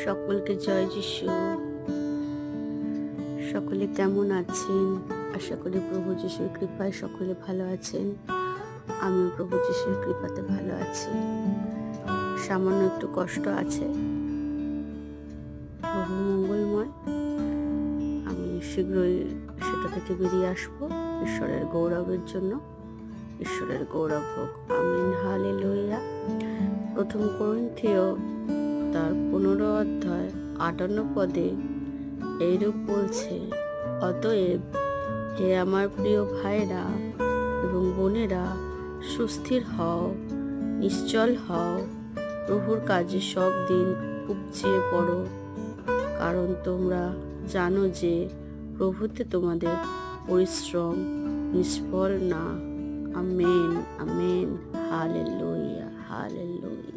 সকলকে জয় যিশু। সকলে কেমন আছেন? আশা করি প্রভু যিশুর কৃপায় সকলে ভালো আছেন। আমিও প্রভু যিশুর কৃপাতে ভালো আছি। সামান্য একটু কষ্ট আছে, প্রভু মঙ্গলময়। আমি শীঘ্রই সেটা থেকে বেরিয়ে আসবো ঈশ্বরের গৌরবের জন্য। ঈশ্বরের গৌরব হোক, আমিন, হালেলুয়া। প্রথম করিন্থীয় তার 15 অধ্যায় 58 পদে এইরূপ বলছে, অতএব হে আমার প্রিয় ভাইরা এবং বোনেরা, সুস্থির হও, নিশ্চল হও, প্রভুর কাজে সব দিন উপচে পড়ো, কারণ তোমরা জানো যে প্রভুতে তোমাদের পরিশ্রম নিষ্ফল না। Amen, amen, hallelujah, hallelujah.